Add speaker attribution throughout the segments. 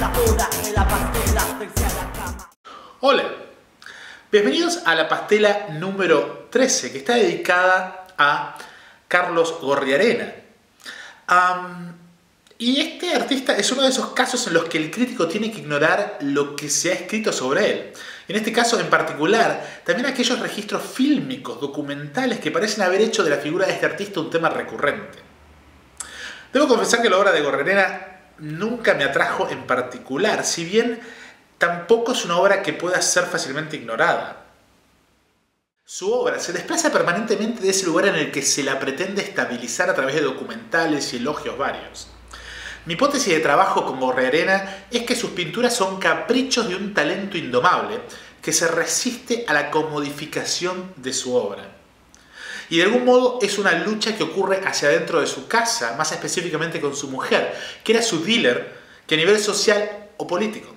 Speaker 1: la hora de la pastela, sense a la cama.
Speaker 2: Hola, bienvenidos a la pastela número 13, que está dedicada a Carlos Gorriarena. Y este artista es uno de esos casos en los que el crítico tiene que ignorar lo que se ha escrito sobre él. En este caso en particular, también aquellos registros fílmicos, documentales que parecen haber hecho de la figura de este artista un tema recurrente. Debo confesar que la obra de Gorriarena nunca me atrajo en particular, si bien tampoco es una obra que pueda ser fácilmente ignorada. Su obra se desplaza permanentemente de ese lugar en el que se la pretende estabilizar a través de documentales y elogios varios. Mi hipótesis de trabajo con Gorriarena es que sus pinturas son caprichos de un talento indomable que se resiste a la comodificación de su obra. Y de algún modo es una lucha que ocurre hacia adentro de su casa, más específicamente con su mujer, que era su dealer, que a nivel social o político.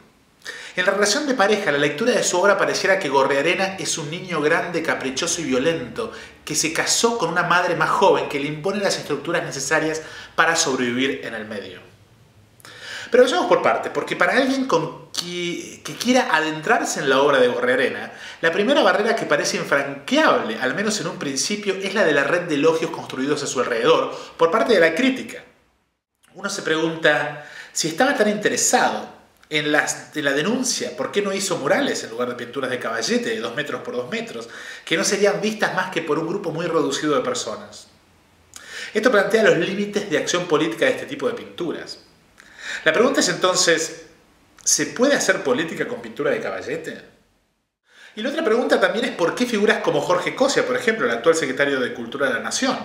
Speaker 2: En la relación de pareja, la lectura de su obra pareciera que Gorriarena es un niño grande, caprichoso y violento, que se casó con una madre más joven que le impone las estructuras necesarias para sobrevivir en el medio. Pero vayamos por parte, porque para alguien que quiera adentrarse en la obra de Gorriarena, la primera barrera que parece infranqueable, al menos en un principio, es la de la red de elogios construidos a su alrededor por parte de la crítica. Uno se pregunta, si estaba tan interesado en la denuncia, ¿por qué no hizo murales en lugar de pinturas de caballete de 2 metros por 2 metros, que no serían vistas más que por un grupo muy reducido de personas? Esto plantea los límites de acción política de este tipo de pinturas. La pregunta es entonces, ¿se puede hacer política con pintura de caballete? Y la otra pregunta también es por qué figuras como Jorge Cosia, por ejemplo, el actual secretario de Cultura de la Nación,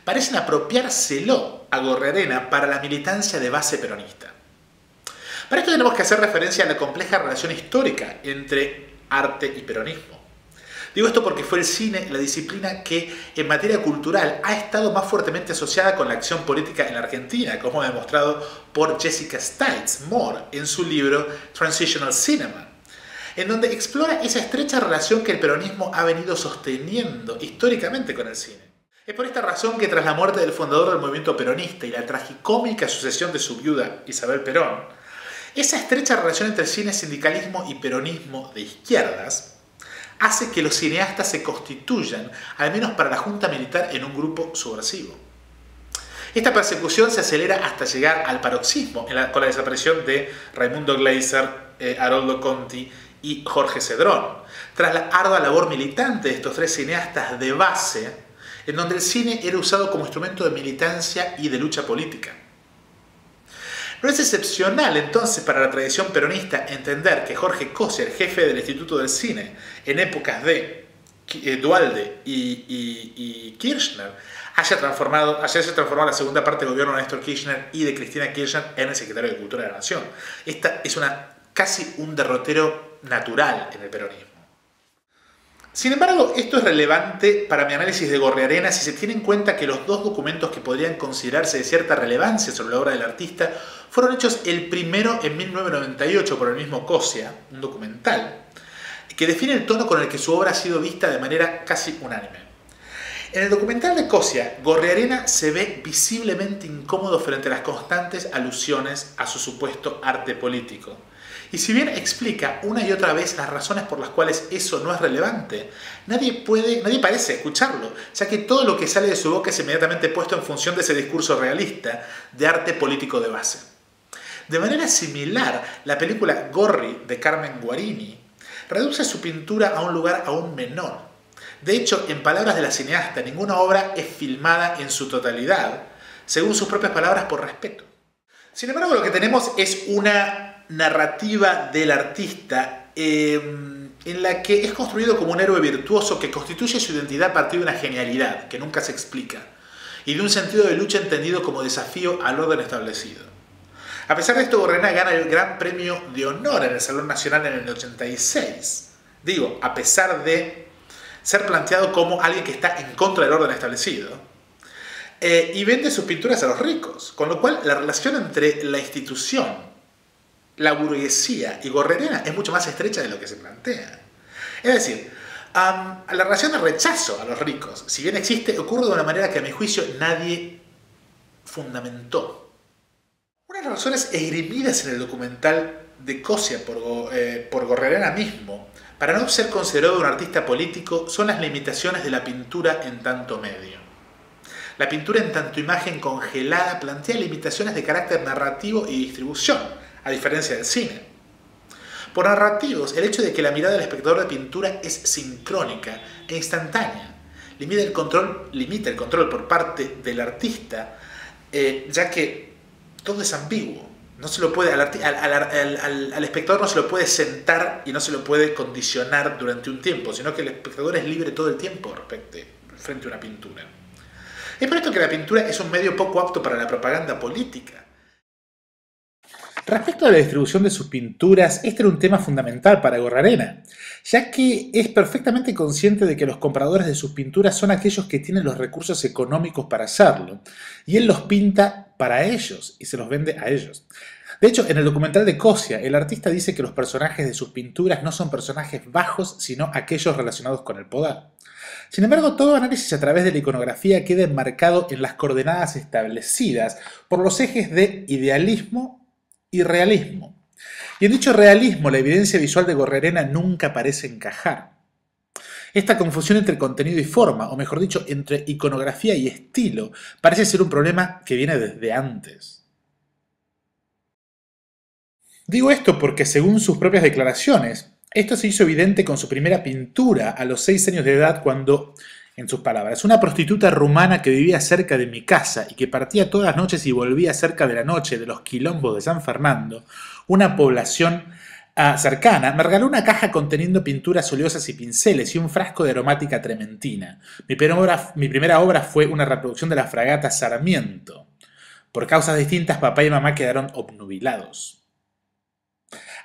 Speaker 2: parecen apropiárselo a Gorriarena para la militancia de base peronista. Para esto tenemos que hacer referencia a la compleja relación histórica entre arte y peronismo. Digo esto porque fue el cine la disciplina que en materia cultural ha estado más fuertemente asociada con la acción política en la Argentina, como demostrado por Jessica Stites Moore en su libro Transitional Cinema, en donde explora esa estrecha relación que el peronismo ha venido sosteniendo históricamente con el cine. Es por esta razón que tras la muerte del fundador del movimiento peronista y la tragicómica sucesión de su viuda Isabel Perón, esa estrecha relación entre cine, sindicalismo y peronismo de izquierdas hace que los cineastas se constituyan, al menos para la junta militar, en un grupo subversivo. Esta persecución se acelera hasta llegar al paroxismo con la desaparición de Raimundo Gleiser, Haroldo Conti y Jorge Cedrón, tras la ardua labor militante de estos 3 cineastas de base, en donde el cine era usado como instrumento de militancia y de lucha política. No es excepcional entonces para la tradición peronista entender que Jorge Cosia, el jefe del Instituto del Cine, en épocas de Duhalde y Kirchner, haya transformado la segunda parte del gobierno de Néstor Kirchner y de Cristina Kirchner en el secretario de Cultura de la Nación. Esta es casi un derrotero natural en el peronismo. Sin embargo, esto es relevante para mi análisis de Gorriarena si se tiene en cuenta que los 2 documentos que podrían considerarse de cierta relevancia sobre la obra del artista fueron hechos el primero en 1998 por el mismo Cosia, un documental, que define el tono con el que su obra ha sido vista de manera casi unánime. En el documental de Cosia, Gorriarena se ve visiblemente incómodo frente a las constantes alusiones a su supuesto arte político. Y si bien explica una y otra vez las razones por las cuales eso no es relevante, nadie parece escucharlo, ya que todo lo que sale de su boca es inmediatamente puesto en función de ese discurso realista de arte político de base. De manera similar, la película Gorri de Carmen Guarini reduce su pintura a un lugar aún menor. De hecho, en palabras de la cineasta, ninguna obra es filmada en su totalidad, según sus propias palabras, por respeto. Sin embargo, lo que tenemos es una narrativa del artista en la que es construido como un héroe virtuoso que constituye su identidad a partir de una genialidad que nunca se explica y de un sentido de lucha entendido como desafío al orden establecido. A pesar de esto, Gorriarena gana el Gran Premio de Honor en el Salón Nacional en el 86. Digo, a pesar de ser planteado como alguien que está en contra del orden establecido. Y vende sus pinturas a los ricos, con lo cual la relación entre la institución, la burguesía y Gorriarena es mucho más estrecha de lo que se plantea. Es decir, la relación de rechazo a los ricos, si bien existe, ocurre de una manera que a mi juicio nadie fundamentó. Una Una de las razones esgrimidas en el documental de Cosia por Gorrerena mismo, para no ser considerado un artista político, son las limitaciones de la pintura en tanto medio. La pintura en tanto imagen congelada plantea limitaciones de carácter narrativo y distribución, a diferencia del cine. Por narrativos, el hecho de que la mirada del espectador de pintura es sincrónica e instantánea, limita el control por parte del artista, ya que todo es ambiguo. No se lo puede, al espectador no se lo puede sentar y no se lo puede condicionar durante un tiempo, sino que el espectador es libre todo el tiempo frente a una pintura. Es por esto que la pintura es un medio poco apto para la propaganda política. Respecto a la distribución de sus pinturas, este era un tema fundamental para Gorrerena, ya que es perfectamente consciente de que los compradores de sus pinturas son aquellos que tienen los recursos económicos para hacerlo, y él los pinta para ellos y se los vende a ellos. De hecho, en el documental de Cosia, el artista dice que los personajes de sus pinturas no son personajes bajos, sino aquellos relacionados con el poder. Sin embargo, todo análisis a través de la iconografía queda enmarcado en las coordenadas establecidas por los ejes de idealismo y realismo. Y en dicho realismo, la evidencia visual de Gorrerena nunca parece encajar. Esta confusión entre contenido y forma, o mejor dicho, entre iconografía y estilo, parece ser un problema que viene desde antes. Digo esto porque, según sus propias declaraciones, esto se hizo evidente con su primera pintura a los 6 años de edad cuando, en sus palabras, una prostituta rumana que vivía cerca de mi casa y que partía todas las noches y volvía cerca de la noche de los quilombos de San Fernando, una población cercana, me regaló una caja conteniendo pinturas oleosas y pinceles y un frasco de aromática trementina. Mi primera obra fue una reproducción de la fragata Sarmiento. Por causas distintas, papá y mamá quedaron obnubilados.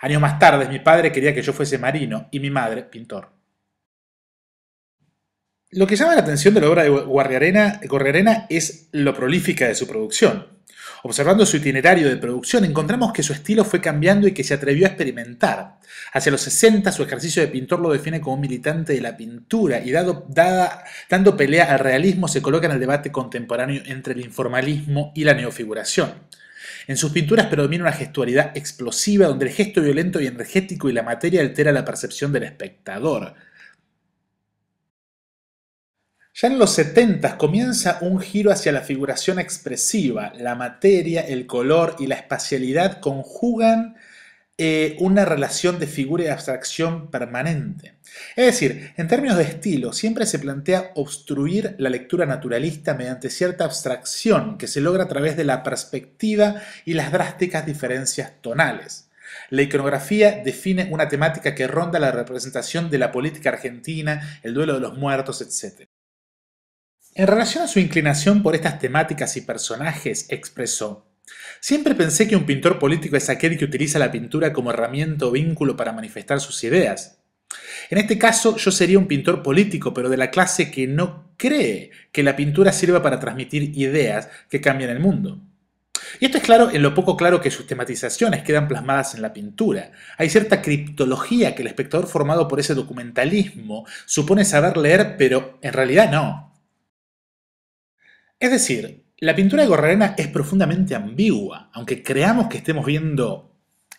Speaker 2: Años más tarde, mi padre quería que yo fuese marino y mi madre, pintor. Lo que llama la atención de la obra de Gorrerena es lo prolífica de su producción. Observando su itinerario de producción, encontramos que su estilo fue cambiando y que se atrevió a experimentar. Hacia los 60, su ejercicio de pintor lo define como un militante de la pintura y dando pelea al realismo, se coloca en el debate contemporáneo entre el informalismo y la neofiguración. En sus pinturas predomina una gestualidad explosiva donde el gesto violento y energético y la materia altera la percepción del espectador. Ya en los 70 comienza un giro hacia la figuración expresiva. La materia, el color y la espacialidad conjugan una relación de figura y abstracción permanente. Es decir, en términos de estilo, siempre se plantea obstruir la lectura naturalista mediante cierta abstracción que se logra a través de la perspectiva y las drásticas diferencias tonales. La iconografía define una temática que ronda la representación de la política argentina, el duelo de los muertos, etc. En relación a su inclinación por estas temáticas y personajes, expresó: siempre pensé que un pintor político es aquel que utiliza la pintura como herramienta o vínculo para manifestar sus ideas. En este caso, yo sería un pintor político, pero de la clase que no cree que la pintura sirva para transmitir ideas que cambian el mundo. Y esto es claro en lo poco claro que sus tematizaciones quedan plasmadas en la pintura. Hay cierta criptología que el espectador formado por ese documentalismo supone saber leer, pero en realidad no. Es decir, la pintura de Gorrerena es profundamente ambigua. Aunque creamos que estemos viendo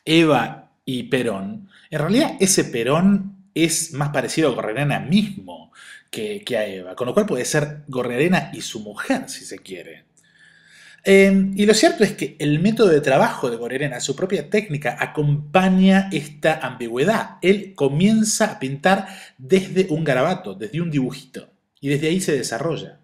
Speaker 2: Eva y Perón, en realidad ese Perón es más parecido a Gorrerena mismo que a Eva, con lo cual puede ser Gorrerena y su mujer, si se quiere. Y lo cierto es que el método de trabajo de Gorrerena, su propia técnica, acompaña esta ambigüedad. Él comienza a pintar desde un garabato, desde un dibujito, y desde ahí se desarrolla.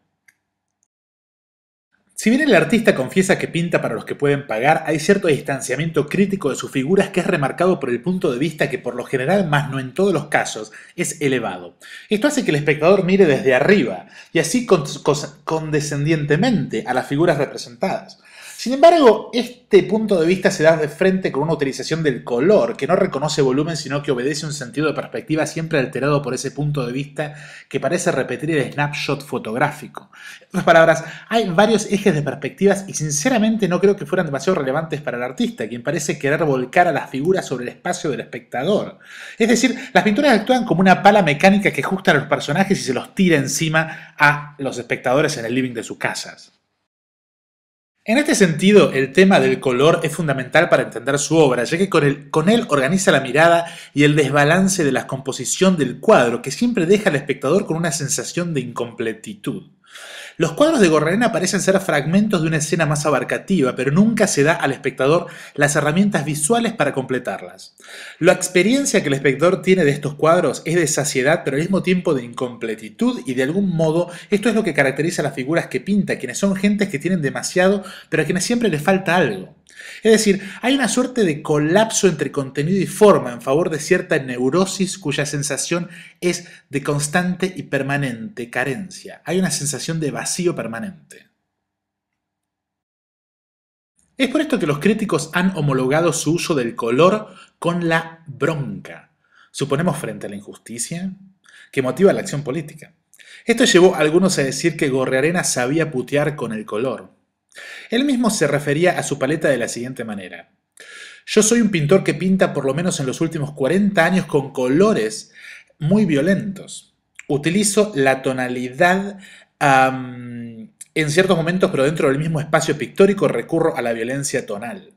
Speaker 2: Si bien el artista confiesa que pinta para los que pueden pagar, hay cierto distanciamiento crítico de sus figuras que es remarcado por el punto de vista que por lo general, más no en todos los casos, es elevado. Esto hace que el espectador mire desde arriba y así condescendientemente a las figuras representadas. Sin embargo, este punto de vista se da de frente con una utilización del color, que no reconoce volumen, sino que obedece un sentido de perspectiva siempre alterado por ese punto de vista que parece repetir el snapshot fotográfico. En otras palabras, hay varios ejes de perspectivas y sinceramente no creo que fueran demasiado relevantes para el artista, quien parece querer volcar a las figuras sobre el espacio del espectador. Es decir, las pinturas actúan como una pala mecánica que ajusta a los personajes y se los tira encima a los espectadores en el living de sus casas. En este sentido, el tema del color es fundamental para entender su obra, ya que con él organiza la mirada y el desbalance de la composición del cuadro, que siempre deja al espectador con una sensación de incompletitud. Los cuadros de Gorrarena parecen ser fragmentos de una escena más abarcativa, pero nunca se da al espectador las herramientas visuales para completarlas. La experiencia que el espectador tiene de estos cuadros es de saciedad, pero al mismo tiempo de incompletitud, y de algún modo esto es lo que caracteriza a las figuras que pinta, quienes son gentes que tienen demasiado, pero a quienes siempre les falta algo. Es decir, hay una suerte de colapso entre contenido y forma en favor de cierta neurosis cuya sensación es de constante y permanente carencia. Hay una sensación de vacío permanente. Es por esto que los críticos han homologado su uso del color con la bronca. Suponemos frente a la injusticia que motiva la acción política. Esto llevó a algunos a decir que Gorrearena sabía putear con el color. Él mismo se refería a su paleta de la siguiente manera: yo soy un pintor que pinta por lo menos en los últimos 40 años con colores muy violentos. Utilizo la tonalidad en ciertos momentos, pero dentro del mismo espacio pictórico recurro a la violencia tonal.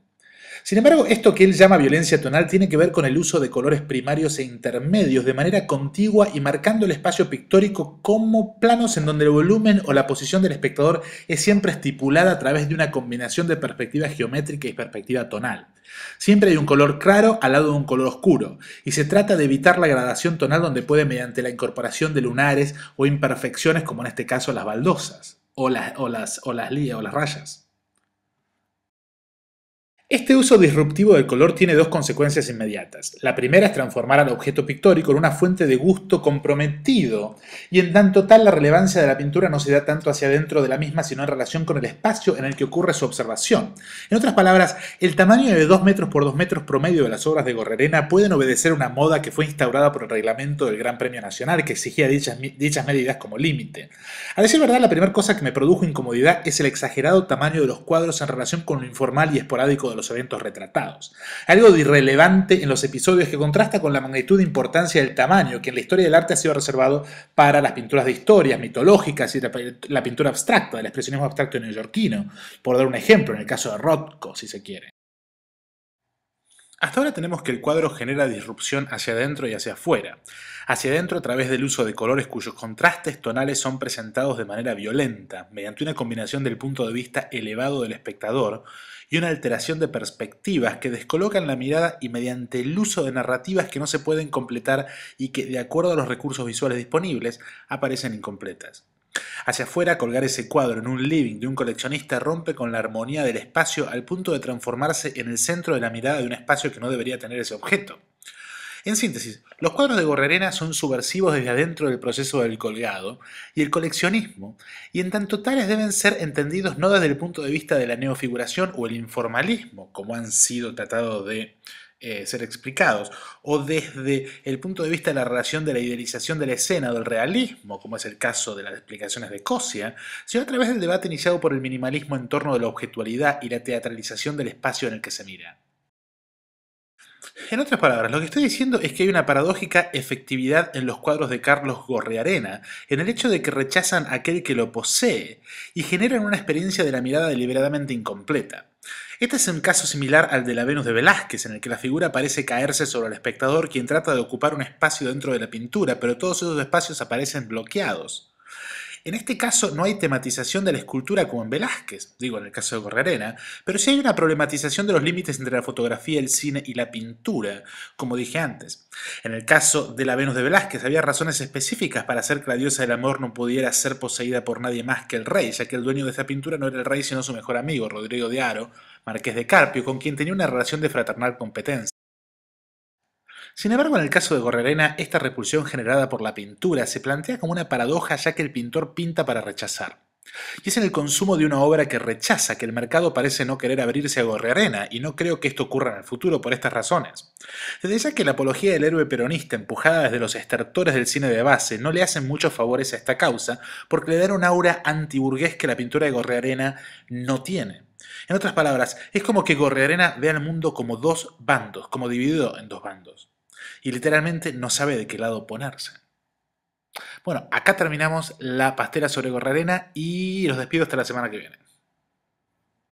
Speaker 2: Sin embargo, esto que él llama violencia tonal tiene que ver con el uso de colores primarios e intermedios de manera contigua y marcando el espacio pictórico como planos en donde el volumen o la posición del espectador es siempre estipulada a través de una combinación de perspectiva geométrica y perspectiva tonal. Siempre hay un color claro al lado de un color oscuro, y se trata de evitar la gradación tonal donde puede mediante la incorporación de lunares o imperfecciones, como en este caso las baldosas o las rayas. Este uso disruptivo del color tiene dos consecuencias inmediatas. La primera es transformar al objeto pictórico en una fuente de gusto comprometido, y en tanto tal la relevancia de la pintura no se da tanto hacia adentro de la misma, sino en relación con el espacio en el que ocurre su observación. En otras palabras, el tamaño de 2 metros por 2 metros promedio de las obras de Gorrarena pueden obedecer una moda que fue instaurada por el reglamento del Gran Premio Nacional, que exigía dichas medidas como límite. A decir verdad, la primera cosa que me produjo incomodidad es el exagerado tamaño de los cuadros en relación con lo informal y esporádico de los eventos retratados. Algo de irrelevante en los episodios que contrasta con la magnitud e importancia del tamaño que en la historia del arte ha sido reservado para las pinturas de historias mitológicas y la pintura abstracta, del expresionismo abstracto neoyorquino, por dar un ejemplo en el caso de Rothko, si se quiere. Hasta ahora tenemos que el cuadro genera disrupción hacia adentro y hacia afuera. Hacia adentro a través del uso de colores cuyos contrastes tonales son presentados de manera violenta, mediante una combinación del punto de vista elevado del espectador y una alteración de perspectivas que descolocan la mirada, y mediante el uso de narrativas que no se pueden completar y que, de acuerdo a los recursos visuales disponibles, aparecen incompletas. Hacia afuera, colgar ese cuadro en un living de un coleccionista rompe con la armonía del espacio al punto de transformarse en el centro de la mirada de un espacio que no debería tener ese objeto. En síntesis, los cuadros de Gorrarena son subversivos desde adentro del proceso del colgado y el coleccionismo, y en tanto tales deben ser entendidos no desde el punto de vista de la neofiguración o el informalismo, como han sido tratados de ser explicados, o desde el punto de vista de la relación de la idealización de la escena o del realismo, como es el caso de las explicaciones de Cosia, sino a través del debate iniciado por el minimalismo en torno de la objetualidad y la teatralización del espacio en el que se mira. En otras palabras, lo que estoy diciendo es que hay una paradójica efectividad en los cuadros de Carlos Gorrearena, en el hecho de que rechazan a aquel que lo posee y generan una experiencia de la mirada deliberadamente incompleta. Este es un caso similar al de la Venus de Velázquez, en el que la figura parece caerse sobre el espectador, quien trata de ocupar un espacio dentro de la pintura, pero todos esos espacios aparecen bloqueados. En este caso no hay tematización de la escultura como en Velázquez, digo en el caso de Gorrarena, pero sí hay una problematización de los límites entre la fotografía, el cine y la pintura, como dije antes. En el caso de la Venus de Velázquez había razones específicas para hacer que la diosa del amor no pudiera ser poseída por nadie más que el rey, ya que el dueño de esa pintura no era el rey sino su mejor amigo, Rodrigo de Haro, marqués de Carpio, con quien tenía una relación de fraternal competencia. Sin embargo, en el caso de Gorrarena, esta repulsión generada por la pintura se plantea como una paradoja, ya que el pintor pinta para rechazar. Y es en el consumo de una obra que rechaza que el mercado parece no querer abrirse a Gorrarena, y no creo que esto ocurra en el futuro por estas razones. Desde ya que la apología del héroe peronista empujada desde los estertores del cine de base no le hacen muchos favores a esta causa, porque le dan un aura antiburgués que la pintura de Gorrarena no tiene. En otras palabras, es como que Gorrarena ve al mundo como dos bandos, como dividido en dos bandos, y literalmente no sabe de qué lado ponerse. Bueno, acá terminamos la pastela sobre Gorrarena y los despido hasta la semana que viene.